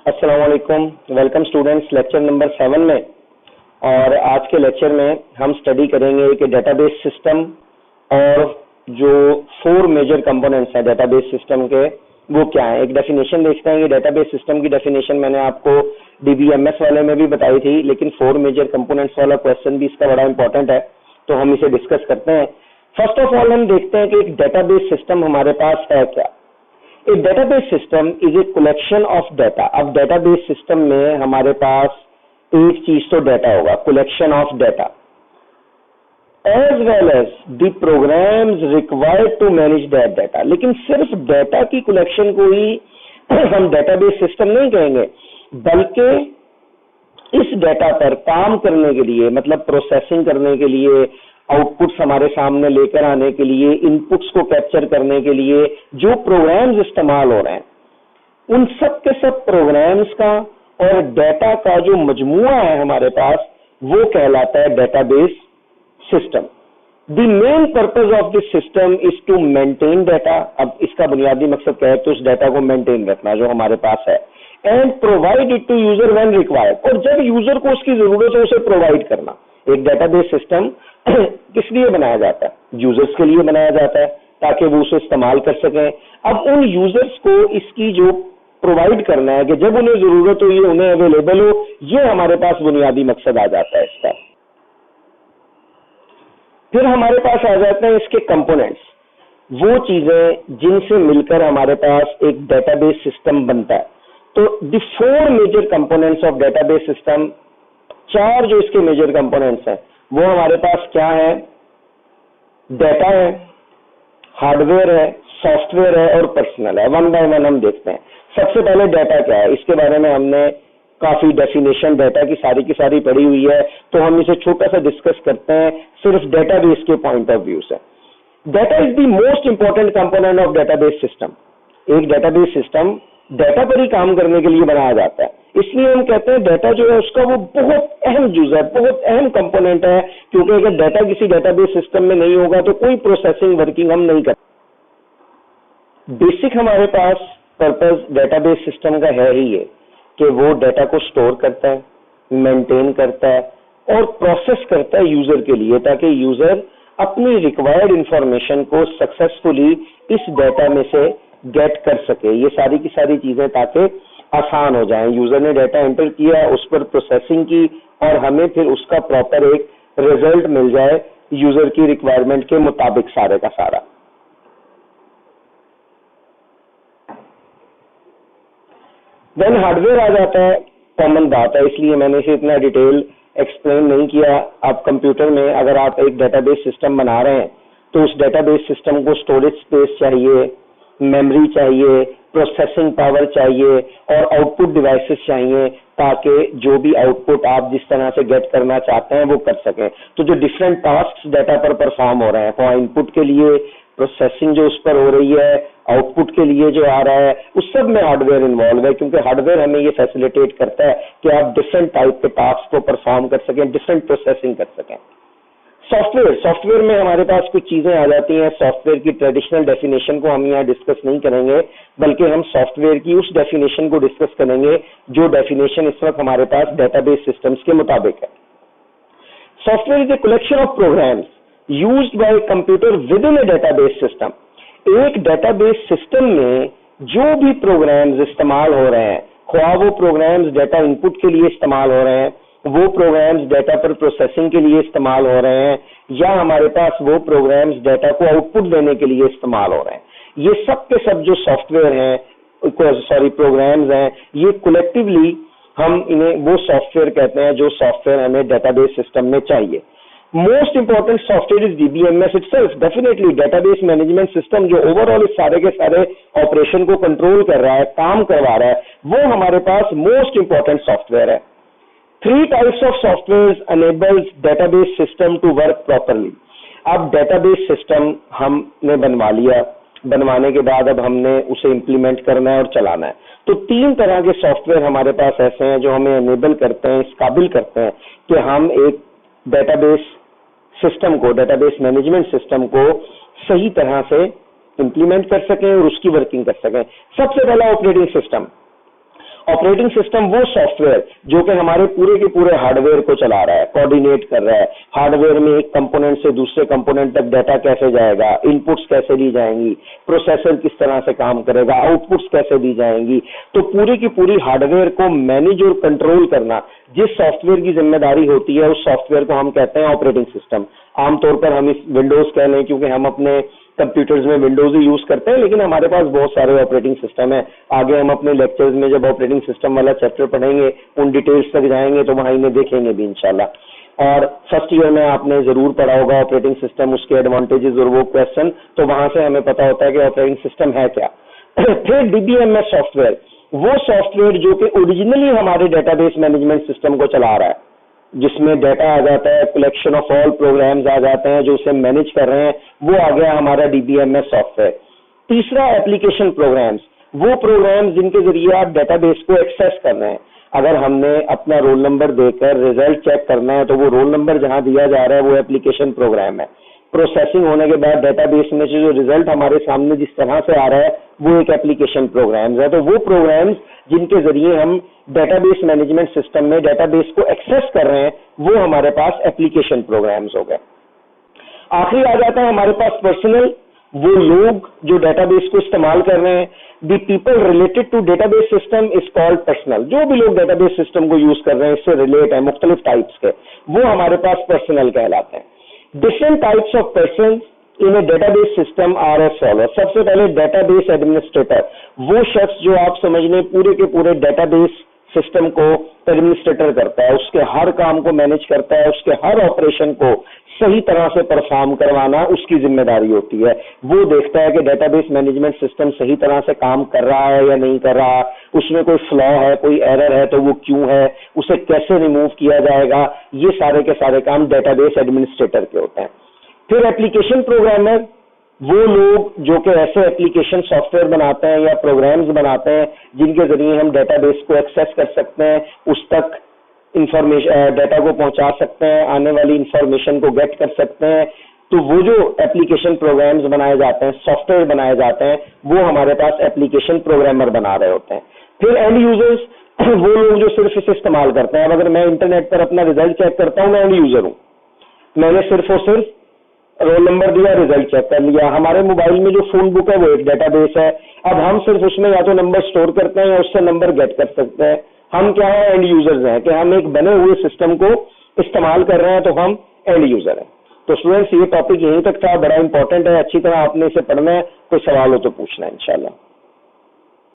अस्सलाम वालेकुम। Welcome students lecture number 7 में। और आज के लेक्चर में हम स्टडी करेंगे कि डेटाबेस सिस्टम और जो 4 मेजर कंपोनेंट्स हैं डेटाबेस सिस्टम के वो क्या है। एक डेफिनेशन देखते हैं कि डेटाबेस सिस्टम की डेफिनेशन मैंने आपको डीबीएमएस वाले में भी बताई थी, लेकिन 4 मेजर कंपोनेंट्स वाला क्वेश्चन भी इसका बड़ा इंपॉर्टेंट है, तो हम इसे डिस्कस करते हैं। फर्स्ट ऑफ ऑल हम देखते हैं कि एक डेटाबेस सिस्टम हमारे पास है क्या। A database system is a collection of data। अब database system में हमारे पास एक चीज तो डाटा होगा, collection of data, as well as the programs required to manage that data। लेकिन सिर्फ डाटा की collection को ही हम database system नहीं कहेंगे, बल्कि इस डाटा पर काम करने के लिए, मतलब प्रोसेसिंग करने के लिए, आउटपुट्स हमारे सामने लेकर आने के लिए, इनपुट्स को कैप्चर करने के लिए जो प्रोग्राम्स इस्तेमाल हो रहे हैं, उन सब के सब प्रोग्राम्स का और डाटा का जो मजमुआ है हमारे पास, वो कहलाता है database system. The main purpose of this system is to maintain data. अब इसका बुनियादी मकसद क्या है? तो उस डाटा को मेंटेन रखना जो हमारे पास है, and provide it to user when required. और जब यूजर को उसकी जरूरत है उसे प्रोवाइड करना। एक डेटाबेस सिस्टम किस लिए बनाया जाता है? यूजर्स के लिए बनाया जाता है ताकि वो उसे इस्तेमाल कर सकें। अब उन यूजर्स को इसकी जो प्रोवाइड करना है कि जब उन्हें जरूरत हो ये उन्हें अवेलेबल हो, ये हमारे पास बुनियादी मकसद आ जाता है इसका। फिर हमारे पास आ जाते हैं इसके कंपोनेंट्स, वो चीजें जिनसे मिलकर हमारे पास एक डेटाबेस सिस्टम बनता है। तो the 4 major components of database system, 4 जो इसके मेजर कंपोनेंट्स हैं वो हमारे पास क्या है? डाटा है, हार्डवेयर है, सॉफ्टवेयर है और पर्सनल है। वन बाय वन हम देखते हैं। सबसे पहले डाटा क्या है, इसके बारे में हमने काफी डेफिनेशन डाटा की सारी पढ़ी हुई है, तो हम इसे छोटा सा डिस्कस करते हैं सिर्फ डेटाबेस के पॉइंट ऑफ व्यू से। Data is the most important component of database system. एक डेटाबेस सिस्टम डाटा पर ही काम करने के लिए बनाया जाता है, इसलिए हम कहते हैं डाटा जो है उसका वो बहुत अहम जुज़ है, बहुत अहम कंपोनेंट है, क्योंकि अगर डाटा किसी डेटाबेस सिस्टम में नहीं होगा तो कोई प्रोसेसिंग वर्किंग हम नहीं कर। बेसिक हमारे पास पर्पस डेटाबेस सिस्टम का है ही ये कि वो डाटा को स्टोर करता है, मेंटेन करता है और प्रोसेस करता है यूजर के लिए, ताकि यूजर अपनी रिक्वायर्ड इंफॉर्मेशन को सक्सेसफुली इस डाटा में से गेट कर सके। ये सारी की सारी चीजें ताकि आसान हो जाएं। यूजर ने डाटा एंटर किया, उस पर प्रोसेसिंग की और हमें फिर उसका प्रॉपर एक रिजल्ट मिल जाए यूजर की रिक्वायरमेंट के मुताबिक सारे का सारा। देन हार्डवेयर आ जाता है, कॉमन बात है, इसलिए मैंने इसे इतना डिटेल एक्सप्लेन नहीं किया। आप कंप्यूटर में अगर आप एक डेटाबेस सिस्टम बना रहे हैं तो उस डेटाबेस सिस्टम को स्टोरेज स्पेस चाहिए, मेमोरी चाहिए, प्रोसेसिंग पावर चाहिए और आउटपुट डिवाइसेस चाहिए, ताकि जो भी आउटपुट आप जिस तरह से गेट करना चाहते हैं वो कर सकें। तो जो डिफरेंट टास्क डाटा पर परफॉर्म हो रहे हैं, वो इनपुट के लिए, प्रोसेसिंग जो उस पर हो रही है, आउटपुट के लिए जो आ रहा है, उस सब में हार्डवेयर इन्वॉल्व है, क्योंकि हार्डवेयर हमें ये फैसिलिटेट करता है कि आप डिफरेंट टाइप के टास्क को परफॉर्म कर सकें, डिफरेंट प्रोसेसिंग कर सकें। सॉफ्टवेयर में हमारे पास कुछ चीजें आ जाती हैं। सॉफ्टवेयर की ट्रेडिशनल डेफिनेशन को हम यहाँ डिस्कस नहीं करेंगे, बल्कि हम सॉफ्टवेयर की उस डेफिनेशन को डिस्कस करेंगे जो डेफिनेशन इस वक्त हमारे पास डेटाबेस सिस्टम्स के मुताबिक है। Software is a collection of programs used by computer within a database system. एक डेटाबेस सिस्टम में जो भी प्रोग्राम्स इस्तेमाल हो रहे हैं, ख्वाह वो प्रोग्राम्स डाटा इनपुट के लिए इस्तेमाल हो रहे हैं, वो प्रोग्राम्स डाटा पर प्रोसेसिंग के लिए इस्तेमाल हो रहे हैं, या हमारे पास वो प्रोग्राम्स डाटा को आउटपुट देने के लिए इस्तेमाल हो रहे हैं, ये सब के सब जो सॉफ्टवेयर हैं, प्रोग्राम्स हैं, ये कलेक्टिवली हम इन्हें वो सॉफ्टवेयर कहते हैं जो सॉफ्टवेयर हमें डेटाबेस सिस्टम में चाहिए। Most important software is DBMS itself. Definitely database management system जो ओवरऑल इस सारे के सारे ऑपरेशन को कंट्रोल कर रहा है, काम करवा रहा है, वो हमारे पास मोस्ट इंपॉर्टेंट सॉफ्टवेयर है। 3 types of software enables database system to work properly। अब डेटाबेस सिस्टम हमने बनवा लिया, बनवाने के बाद अब हमने उसे इंप्लीमेंट करना है और चलाना है। तो 3 तरह के सॉफ्टवेयर हमारे पास ऐसे हैं जो हमें एनेबल करते हैं, इस काबिल करते हैं कि हम एक डेटाबेस सिस्टम को, डेटाबेस मैनेजमेंट सिस्टम को सही तरह से इंप्लीमेंट कर सकें और उसकी वर्किंग कर सकें। सबसे पहला ऑपरेटिंग सिस्टम। ऑपरेटिंग सिस्टम वो सॉफ्टवेयर जो कि हमारे पूरे के पूरे हार्डवेयर को चला रहा है, कोऑर्डिनेट कर रहा है। हार्डवेयर में एक कंपोनेंट से दूसरे कंपोनेंट तक डाटा कैसे जाएगा, इनपुट्स कैसे ली जाएंगी, प्रोसेसर किस तरह से काम करेगा, आउटपुट्स कैसे दी जाएंगी। तो पूरी की पूरी हार्डवेयर को मैनेज और कंट्रोल करना जिस सॉफ्टवेयर की जिम्मेदारी होती है, उस सॉफ्टवेयर को हम कहते हैं ऑपरेटिंग सिस्टम। आमतौर पर हम इस विंडोज कह लें, क्योंकि हम अपने कंप्यूटर्स में विंडोज ही यूज करते हैं, लेकिन हमारे पास बहुत सारे ऑपरेटिंग सिस्टम है। आगे हम अपने लेक्चर्स में जब ऑपरेटिंग सिस्टम वाला चैप्टर पढ़ेंगे, उन डिटेल्स तक जाएंगे तो वहां इन्हें देखेंगे भी इंशाल्लाह। और फर्स्ट ईयर में आपने जरूर पढ़ा होगा ऑपरेटिंग सिस्टम, उसके एडवांटेजेस और वो क्वेश्चन, तो वहां से हमें पता होता है कि ऑपरेटिंग सिस्टम है क्या। फिर डीबीएमएस सॉफ्टवेयर, वो सॉफ्टवेयर जो कि ओरिजिनली हमारे डेटाबेस मैनेजमेंट सिस्टम को चला रहा है, जिसमें डाटा आ जाता है, कलेक्शन ऑफ ऑल प्रोग्राम्स आ जाते हैं जो उसे मैनेज कर रहे हैं, वो आ गया हमारा डीबीएमएस सॉफ्टवेयर। तीसरा एप्लीकेशन प्रोग्राम्स, वो प्रोग्राम्स जिनके जरिए आप डेटाबेस को एक्सेस कर रहे हैं। अगर हमने अपना रोल नंबर देकर रिजल्ट चेक करना है तो वो रोल नंबर जहां दिया जा रहा है वो एप्लीकेशन प्रोग्राम है। प्रोसेसिंग होने के बाद डेटाबेस में से जो रिजल्ट हमारे सामने जिस तरह से आ रहा है वो एक एप्लीकेशन प्रोग्राम्स है। तो वो प्रोग्राम्स जिनके जरिए हम डेटाबेस मैनेजमेंट सिस्टम में डेटाबेस को एक्सेस कर रहे हैं वो हमारे पास एप्लीकेशन प्रोग्राम्स हो गए। आखिरी आ जाता है हमारे पास पर्सनल, वो लोग जो डेटाबेस को इस्तेमाल कर रहे हैं। The people related to database system is called personal. जो भी लोग डेटाबेस सिस्टम को यूज कर रहे हैं, इससे रिलेट है मुख्तलिफ टाइप्स के, वो हमारे पास पर्सनल कहलाते हैं। Different types of person in a database system are as follow. सबसे पहले डेटाबेस एडमिनिस्ट्रेटर, वो शख्स जो आप समझ लें पूरे के पूरे डेटाबेस सिस्टम को एडमिनिस्ट्रेटर करता है, उसके हर काम को मैनेज करता है, उसके हर ऑपरेशन को सही तरह से परफॉर्म करवाना उसकी जिम्मेदारी होती है। वो देखता है कि डेटाबेस मैनेजमेंट सिस्टम सही तरह से काम कर रहा है या नहीं कर रहा, उसमें कोई फ्लॉ है, कोई एरर है तो वो क्यों है, उसे कैसे रिमूव किया जाएगा। ये सारे के सारे काम डेटाबेस एडमिनिस्ट्रेटर के होते हैं। फिर एप्लीकेशन प्रोग्रामर, वो लोग जो कि ऐसे एप्लीकेशन सॉफ्टवेयर बनाते हैं या प्रोग्राम्स बनाते हैं जिनके जरिए हम डेटाबेस को एक्सेस कर सकते हैं, उस तक इंफॉर्मेशन डाटा को पहुंचा सकते हैं, आने वाली इंफॉर्मेशन को गेट कर सकते हैं। तो वो जो एप्लीकेशन प्रोग्राम्स बनाए जाते हैं, सॉफ्टवेयर बनाए जाते हैं, वो हमारे पास एप्लीकेशन प्रोग्रामर बना रहे होते हैं। फिर एंड यूजर्स, वो लोग जो सिर्फ इसे इस्तेमाल करते हैं। अब अगर मैं इंटरनेट पर अपना रिजल्ट चेक करता हूँ, मैं एंड यूजर हूँ, मैंने सिर्फ और सिर्फ रोल नंबर दिया, रिजल्ट चेक कर लिया। हमारे मोबाइल में जो फोन बुक है वो एक डेटाबेस है। अब हम सिर्फ उसमें या तो नंबर स्टोर करते हैं या उससे नंबर गेट कर सकते हैं। हम क्या है, एंड यूजर्स हैं, कि हम एक बने हुए सिस्टम को इस्तेमाल कर रहे हैं, तो हम एंड यूजर हैं। तो स्टूडेंट्स, ये टॉपिक यहीं तक था, बड़ा इंपॉर्टेंट है, अच्छी तरह आपने इसे पढ़ना है। कोई सवाल हो तो पूछना है इंशाल्लाह।